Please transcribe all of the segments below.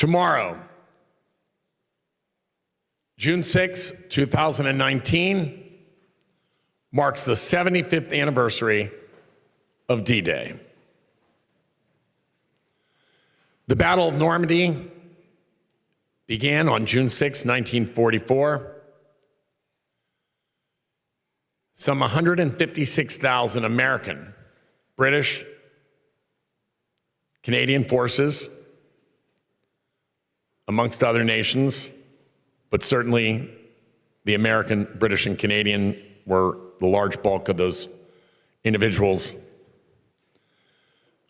Tomorrow, June 6, 2019, marks the 75th anniversary of D-Day. The Battle of Normandy began on June 6, 1944. Some 156,000 American, British, Canadian forces, amongst other nations, but certainly the American, British, and Canadian were the large bulk of those individuals,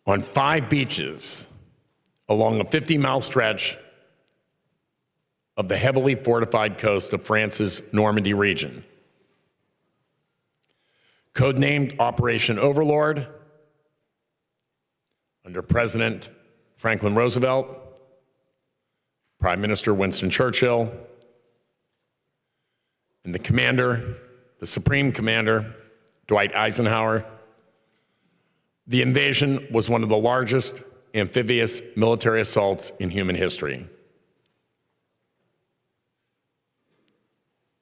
on 5 beaches along a 50-mile stretch of the heavily fortified coast of France's Normandy region. Codenamed Operation Overlord, under President Franklin Roosevelt, Prime Minister Winston Churchill, and the commander, the Supreme Commander, Dwight Eisenhower. The invasion was one of the largest amphibious military assaults in human history.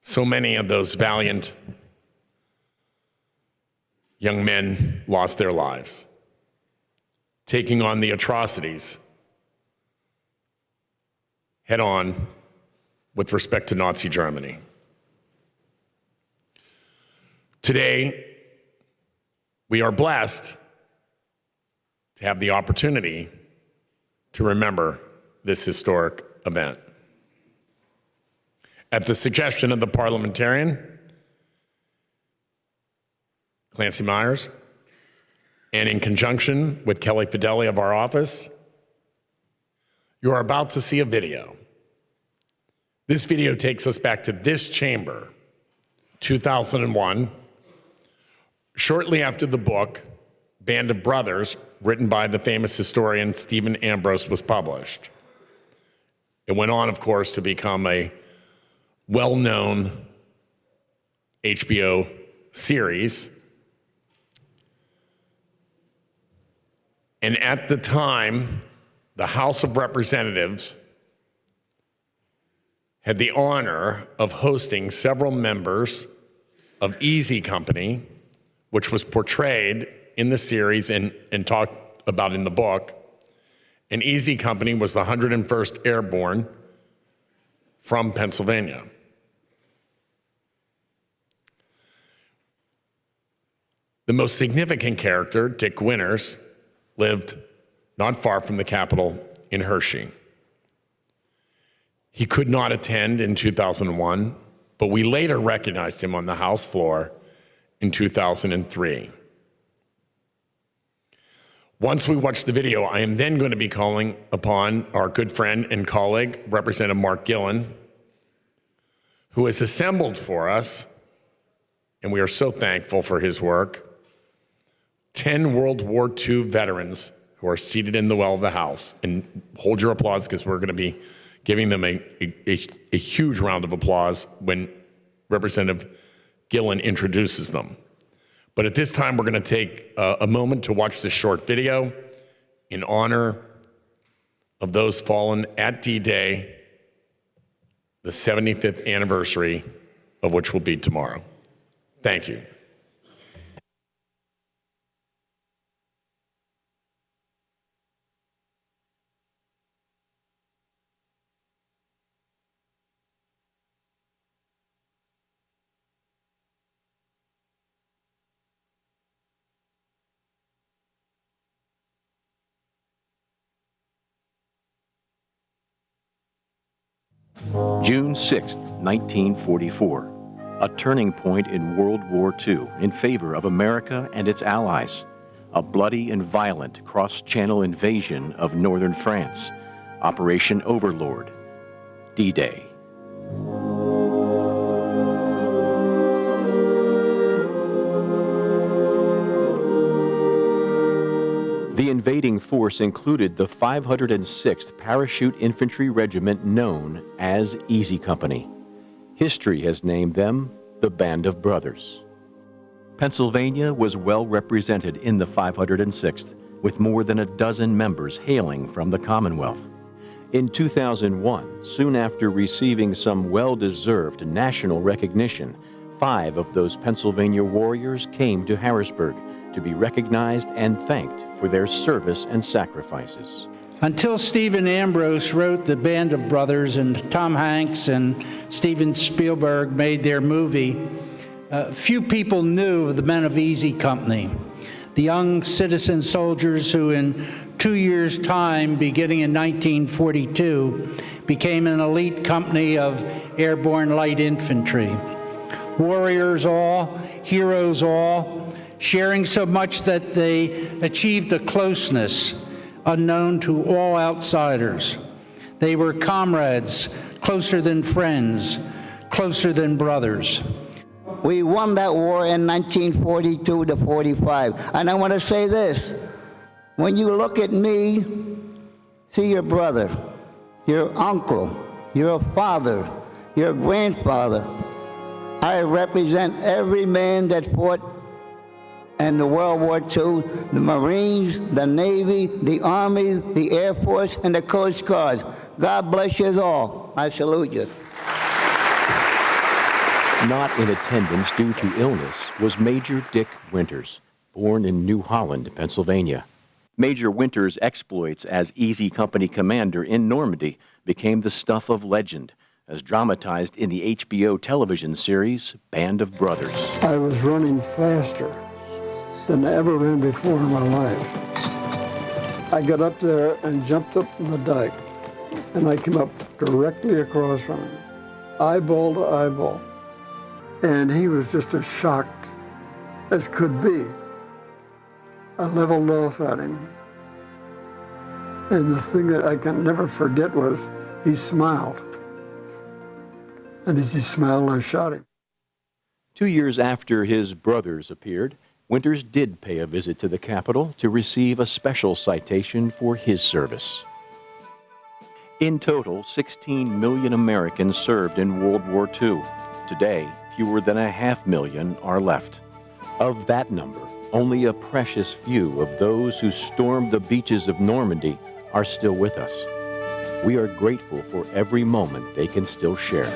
So many of those valiant young men lost their lives, taking on the atrocities head on with respect to Nazi Germany. Today, we are blessed to have the opportunity to remember this historic event. At the suggestion of the parliamentarian, Clancy Myers, and in conjunction with Kelly Fideli of our office, you are about to see a video. This video takes us back to this chamber, 2001, shortly after the book, Band of Brothers, written by the famous historian Stephen Ambrose, was published. It went on, of course, to become a well-known HBO series. And at the time, the House of Representatives had the honor of hosting several members of Easy Company, which was portrayed in the series and talked about in the book. And Easy Company was the 101st Airborne from Pennsylvania. The most significant character, Dick Winters, lived not far from the Capitol in Hershey. He could not attend in 2001, but we later recognized him on the House floor in 2003. Once we watch the video, I am then going to be calling upon our good friend and colleague, Representative Mark Gillen, who has assembled for us, and we are so thankful for his work, 10 World War II veterans who are seated in the well of the House. And hold your applause, because we're going to be giving them a huge round of applause when Representative Gillen introduces them. But at this time, we're going to take a moment to watch this short video in honor of those fallen at D-Day, the 75th anniversary of which will be tomorrow. Thank you. June 6, 1944, a turning point in World War II in favor of America and its allies. A bloody and violent cross-channel invasion of northern France, Operation Overlord, D-Day. The invading force included the 506th Parachute Infantry Regiment known as Easy Company. History has named them the Band of Brothers. Pennsylvania was well represented in the 506th, with more than a dozen members hailing from the Commonwealth. In 2001, soon after receiving some well-deserved national recognition, 5 of those Pennsylvania warriors came to Harrisburg to be recognized and thanked for their service and sacrifices. Until Stephen Ambrose wrote The Band of Brothers and Tom Hanks and Steven Spielberg made their movie, few people knew of the Men of Easy Company, the young citizen soldiers who in 2 years' time, beginning in 1942, became an elite company of airborne light infantry. Warriors all, heroes all, sharing so much that they achieved a closeness unknown to all outsiders. They were comrades, closer than friends, closer than brothers. We won that war in 1942 to 45. And I want to say this. When you look at me, see your brother, your uncle, your father, your grandfather. I represent every man that fought in the World War II, the Marines, the Navy, the Army, the Air Force, and the Coast Guard. God bless you all. I salute you. Not in attendance due to illness was Major Dick Winters, born in New Holland, Pennsylvania. Major Winters' exploits as Easy Company commander in Normandy became the stuff of legend, as dramatized in the HBO television series Band of Brothers. I was running faster than I ever ran before in my life. I got up there and jumped up the dike, and I came up directly across from him, eyeball to eyeball. And he was just as shocked as could be. I leveled off at him. And the thing that I can never forget was he smiled. And as he smiled, I shot him. 2 years after his brothers appeared, Winters did pay a visit to the Capitol to receive a special citation for his service. In total, 16 million Americans served in World War II. Today, fewer than 500,000 are left. Of that number, only a precious few of those who stormed the beaches of Normandy are still with us. We are grateful for every moment they can still share.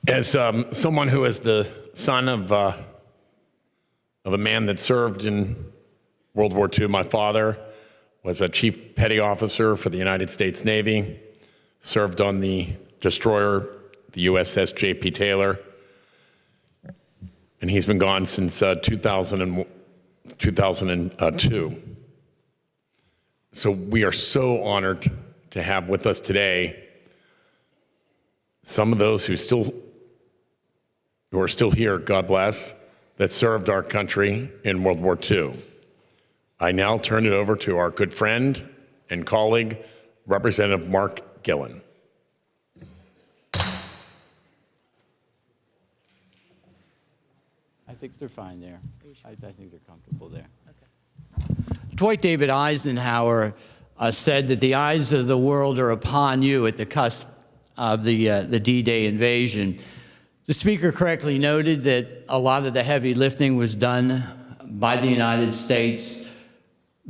As someone who is the son of a man that served in World War II, my father was a chief petty officer for the United States Navy, served on the destroyer, the USS J.P. Taylor, and he's been gone since 2002. So we are so honored to have with us today some of those who are still here, God bless, that served our country in World War II. I now turn it over to our good friend and colleague, Representative Mark Gillen. I think they're fine there. I think they're comfortable there. Okay. Dwight David Eisenhower said that the eyes of the world are upon you at the cusp of the D-Day invasion. The speaker correctly noted that a lot of the heavy lifting was done by the United States,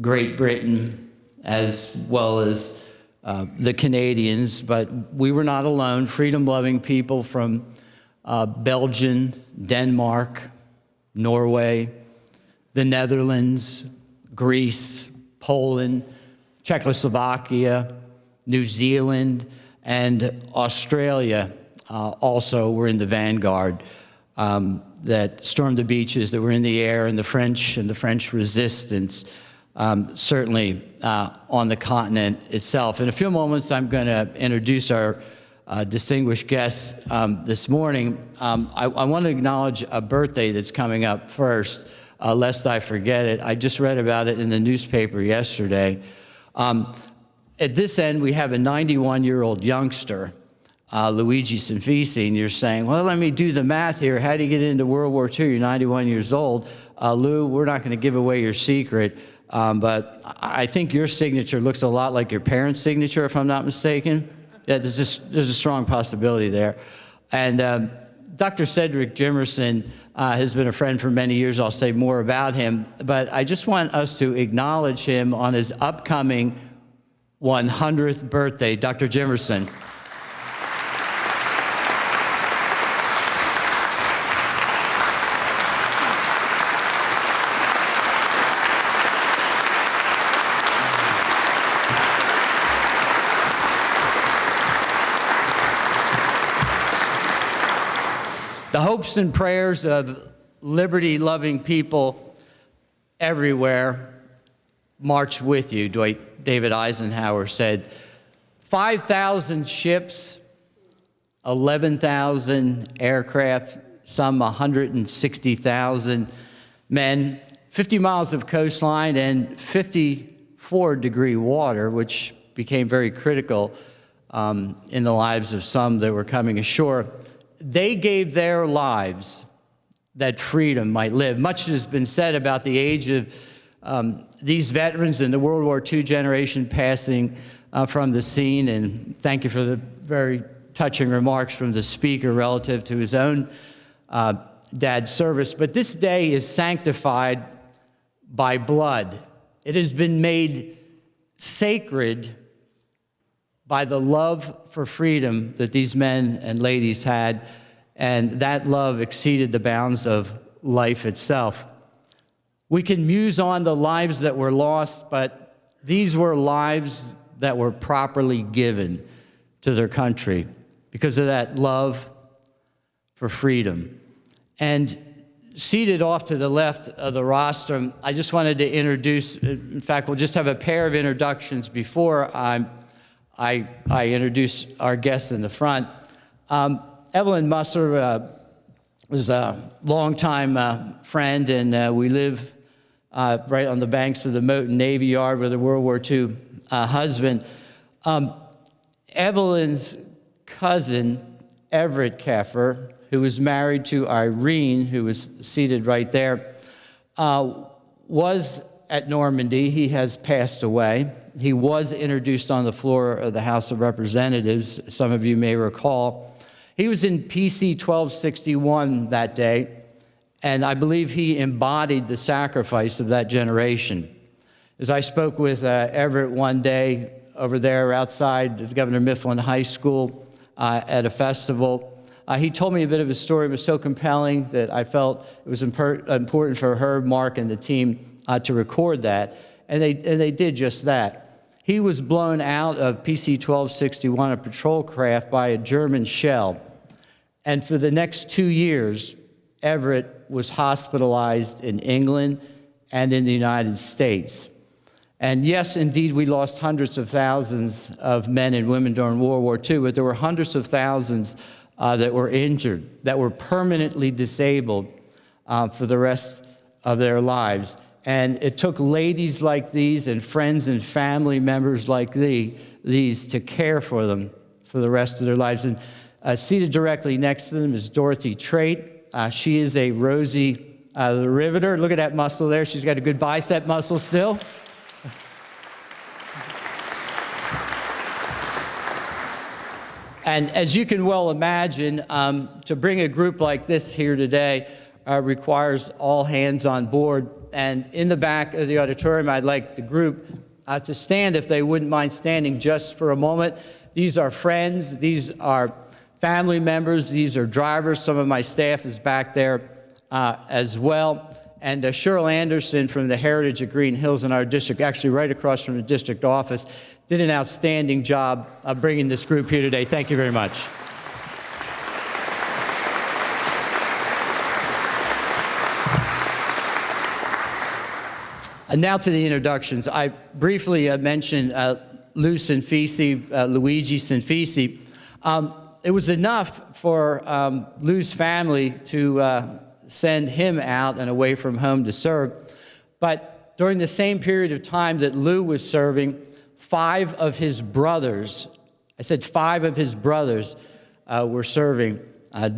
Great Britain, as well as the Canadians, but we were not alone. Freedom-loving people from Belgium, Denmark, Norway, the Netherlands, Greece, Poland, Czechoslovakia, New Zealand, and Australia also were in the vanguard that stormed the beaches, that were in the air, and the French resistance, certainly on the continent itself. In a few moments, I'm going to introduce our distinguished guests this morning. I want to acknowledge a birthday that's coming up first, lest I forget it. I just read about it in the newspaper yesterday. At this end, we have a 91-year-old youngster Luigi Sanfisi, and you're saying, well, let me do the math here. How do you get into World War II? You're 91 years old. Lou, we're not going to give away your secret, but I think your signature looks a lot like your parents' signature, if I'm not mistaken. Yeah, there's a strong possibility there. And Dr. Cedric Jimerson has been a friend for many years. I'll say more about him, but I just want us to acknowledge him on his upcoming 100th birthday. Dr. Jimerson. The hopes and prayers of liberty-loving people everywhere march with you, Dwight David Eisenhower said. 5,000 ships, 11,000 aircraft, some 160,000 men, 50 miles of coastline, and 54-degree water, which became very critical in the lives of some that were coming ashore. They gave their lives that freedom might live. Much has been said about the age of these veterans in the World War II generation passing from the scene, and thank you for the very touching remarks from the speaker relative to his own dad's service. But this day is sanctified by blood. It has been made sacred by the love for freedom that these men and ladies had, and that love exceeded the bounds of life itself. We can muse on the lives that were lost, but these were lives that were properly given to their country because of that love for freedom. And seated off to the left of the rostrum, I just wanted to introduce, in fact, we'll just have a pair of introductions before I introduce our guests in the front. Evelyn Musser was a longtime friend, and we live right on the banks of the Moton Navy Yard with a World War II husband. Evelyn's cousin, Everett Keffer, who was married to Irene, who was seated right there, was at Normandy. He has passed away. He was introduced on the floor of the House of Representatives, some of you may recall. He was in PC 1261 that day, and I believe he embodied the sacrifice of that generation. As I spoke with Everett one day over there outside of Governor Mifflin High School at a festival, he told me a bit of his story. It was so compelling that I felt it was important for Herb, Mark, and the team to record that, and they did just that. He was blown out of PC 1261, a patrol craft, by a German shell. And for the next 2 years, Everett was hospitalized in England and in the United States. And yes, indeed, we lost hundreds of thousands of men and women during World War II, but there were hundreds of thousands that were injured, that were permanently disabled for the rest of their lives. And it took ladies like these and friends and family members like these to care for them for the rest of their lives. And seated directly next to them is Dorothy Trait. She is a Rosie the Riveter. Look at that muscle there. She's got a good bicep muscle still. And as you can well imagine, to bring a group like this here today requires all hands on board. And in the back of the auditorium, I'd like the group to stand, if they wouldn't mind standing just for a moment. These are friends, these are family members, these are drivers. Some of my staff is back there as well. And Cheryl Anderson from the Heritage of Green Hills in our district, actually right across from the district office, did an outstanding job of bringing this group here today. Thank you very much. And now to the introductions. I briefly mentioned Luigi Sanfisi. It was enough for Lou's family to send him out and away from home to serve. But during the same period of time that Lou was serving, 5 of his brothers, I said 5 of his brothers, were serving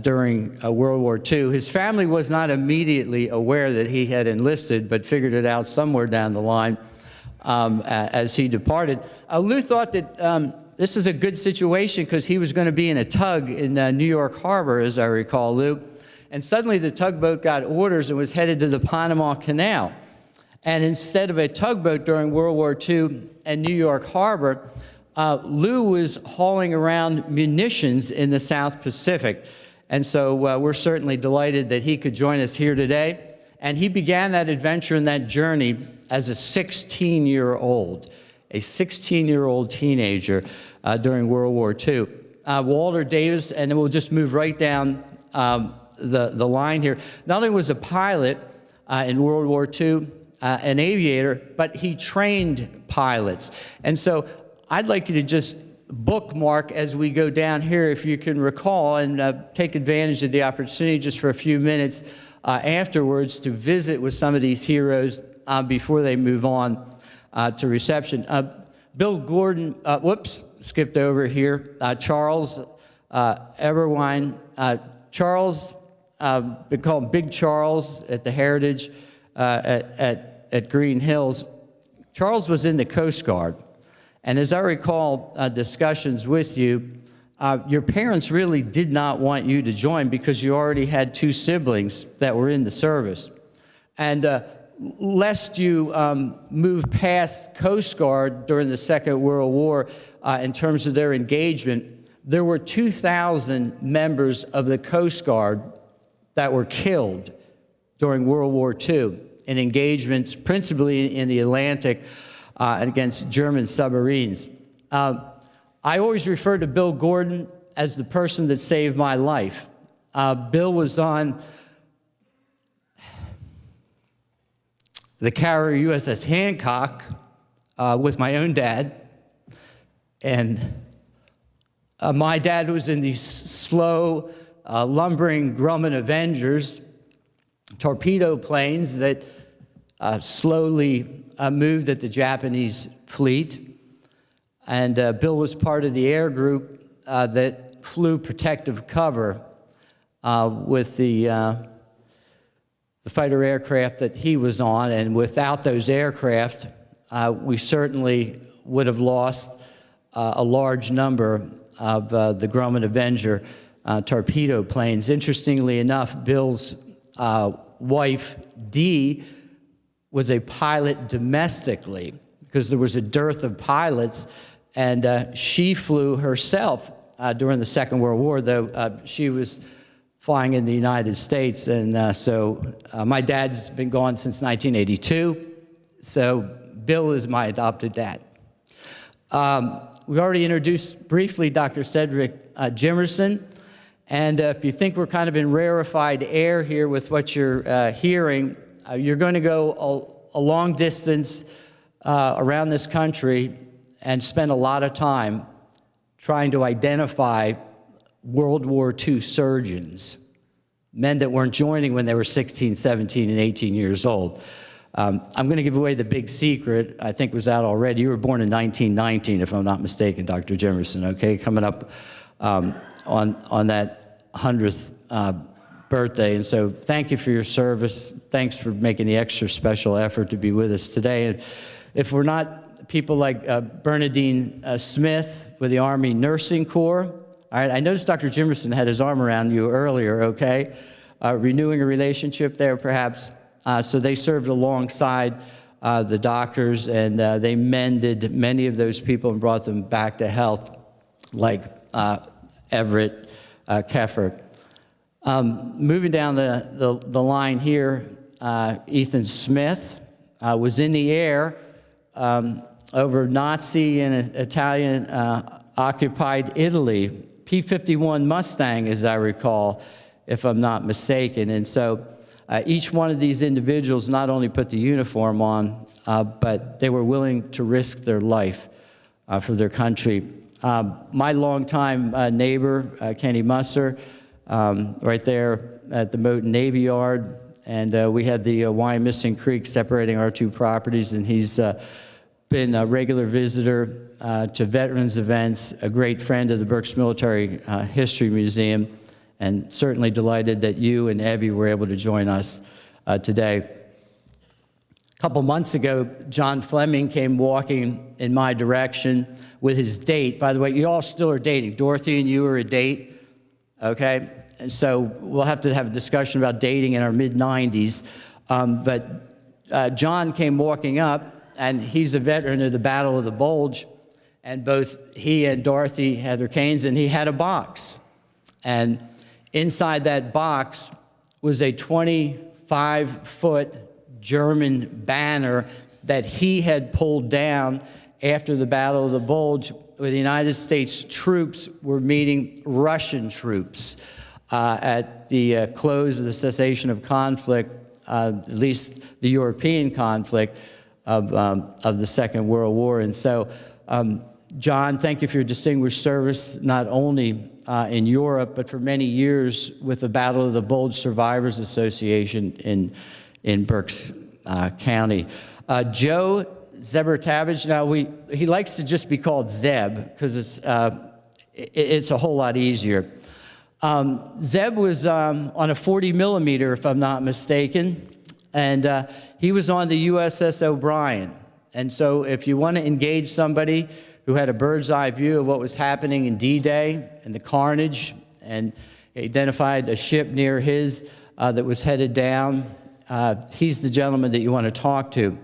during World War II. His family was not immediately aware that he had enlisted, but figured it out somewhere down the line as he departed. Lou thought that this is a good situation because he was going to be in a tug in New York Harbor, as I recall, Lou. And suddenly the tugboat got orders and was headed to the Panama Canal. And instead of a tugboat during World War II and New York Harbor, Lou was hauling around munitions in the South Pacific. And so we're certainly delighted that he could join us here today. And he began that adventure and that journey as a 16-year-old, a 16-year-old teenager during World War II. Walter Davis, and then we'll just move right down the line here, not only was a pilot in World War II, an aviator, but he trained pilots. And so I'd like you to just bookmark as we go down here, if you can recall, and take advantage of the opportunity just for a few minutes afterwards to visit with some of these heroes before they move on to reception. Bill Gordon, skipped over here. Charles Eberwein. Charles, we call him Big Charles at the Heritage at Green Hills. Charles was in the Coast Guard. And as I recall discussions with you, your parents really did not want you to join because you already had two siblings that were in the service. And lest you move past Coast Guard during the Second World War in terms of their engagement, there were 2,000 members of the Coast Guard that were killed during World War II in engagements principally in the Atlantic against German submarines. I always refer to Bill Gordon as the person that saved my life. Bill was on the carrier USS Hancock with my own dad. And my dad was in these slow, lumbering Grumman Avengers, torpedo planes that slowly moved at the Japanese fleet. And Bill was part of the air group that flew protective cover with the fighter aircraft that he was on, and without those aircraft, we certainly would have lost a large number of the Grumman Avenger torpedo planes. Interestingly enough, Bill's wife, Dee, was a pilot domestically because there was a dearth of pilots, and she flew herself during the Second World War, though she was flying in the United States. And so my dad's been gone since 1982, so Bill is my adopted dad. We already introduced briefly Dr. Cedric Jimerson, and if you think we're kind of in rarefied air here with what you're hearing, you're going to go a long distance around this country and spend a lot of time trying to identify World War II surgeons, men that weren't joining when they were 16, 17, and 18 years old. I'm going to give away the big secret. I think was out already. You were born in 1919, if I'm not mistaken, Dr. Jimerson, okay? Coming up on that 100th birthday. And so thank you for your service. Thanks for making the extra special effort to be with us today. And if we're not people like Bernadine Smith with the Army Nursing Corps, all right, I noticed Dr. Jimerson had his arm around you earlier, okay? Renewing a relationship there, perhaps. So they served alongside the doctors, and they mended many of those people and brought them back to health, like Everett Keffer. Moving down the line here, Ethan Smith was in the air over Nazi and Italian occupied Italy. P-51 Mustang, as I recall, if I'm not mistaken. And so each one of these individuals not only put the uniform on, but they were willing to risk their life for their country. My longtime neighbor, Kenny Musser, right there at the Moton Navy Yard, and we had the Wyomissing Creek separating our two properties, and he's been a regular visitor to veterans events, a great friend of the Berks Military History Museum, and certainly delighted that you and Evie were able to join us today. A couple months ago, John Fleming came walking in my direction with his date. By the way, you all still are dating. Dorothy and you are a date, okay? And so we'll have to have a discussion about dating in our mid-90s. But John came walking up, and he's a veteran of the Battle of the Bulge, and both he and Dorothy had their canes, and he had a box. And inside that box was a 25-foot German banner that he had pulled down after the Battle of the Bulge, where the United States troops were meeting Russian troops at the close of the cessation of conflict, at least the European conflict of the Second World War. And so, John, thank you for your distinguished service, not only in Europe, but for many years with the Battle of the Bulge Survivors Association in Berks County. Joe Zebertavage, now he likes to just be called Zeb because it's a whole lot easier. Zeb was on a 40 millimeter, if I'm not mistaken, and he was on the USS O'Brien. And so if you want to engage somebody who had a bird's eye view of what was happening in D-Day and the carnage, and identified a ship near his that was headed down, he's the gentleman that you want to talk to.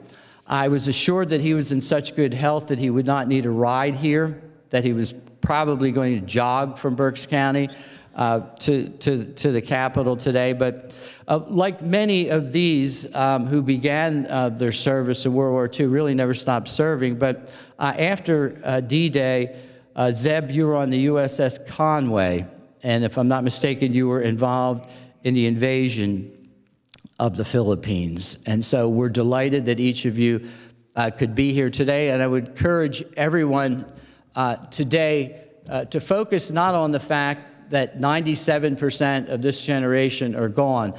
I was assured that he was in such good health that he would not need a ride here, that he was probably going to jog from Berks County to the Capitol today. But like many of these who began their service in World War II, really never stopped serving. But after D-Day, Zeb, you were on the USS Conway. And if I'm not mistaken, you were involved in the invasion of the Philippines. And so we're delighted that each of you could be here today. And I would encourage everyone today to focus not on the fact that 97% of this generation are gone,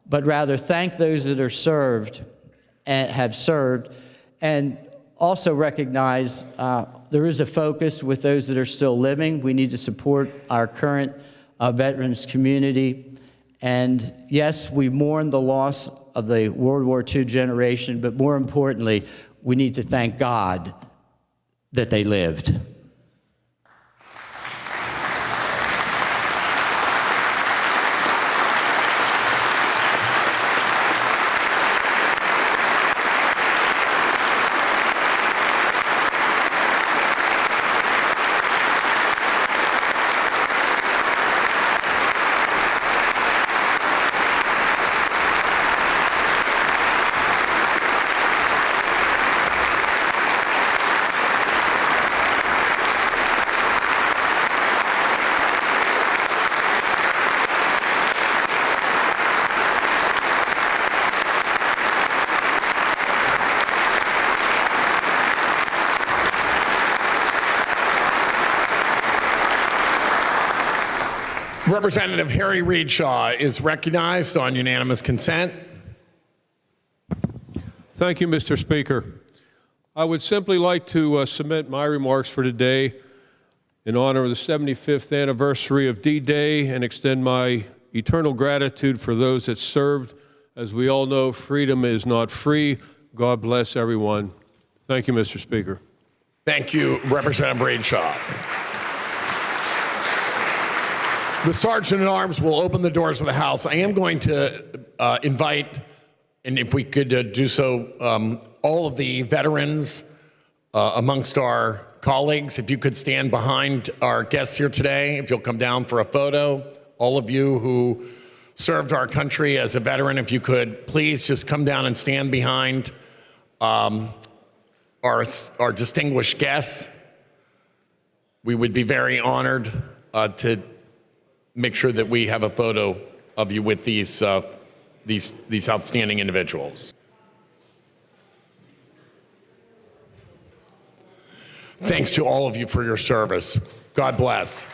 but rather thank those that are served and have served, and also recognize there is a focus with those that are still living. We need to support our current veterans community. And yes, we mourn the loss of the World War II generation, but more importantly, we need to thank God that they lived. Representative Harry Reid Shaw is recognized on unanimous consent. Thank you, Mr. Speaker. I would simply like to submit my remarks for today in honor of the 75th anniversary of D-Day and extend my eternal gratitude for those that served. As we all know, freedom is not free. God bless everyone. Thank you, Mr. Speaker. Thank you, Representative Reid Shaw. The Sergeant at Arms will open the doors of the House. I am going to invite, and if we could do so, all of the veterans amongst our colleagues, if you could stand behind our guests here today, if you'll come down for a photo. All of you who served our country as a veteran, if you could please just come down and stand behind our distinguished guests. We would be very honored to make sure that we have a photo of you with these outstanding individuals. Thanks to all of you for your service. God bless.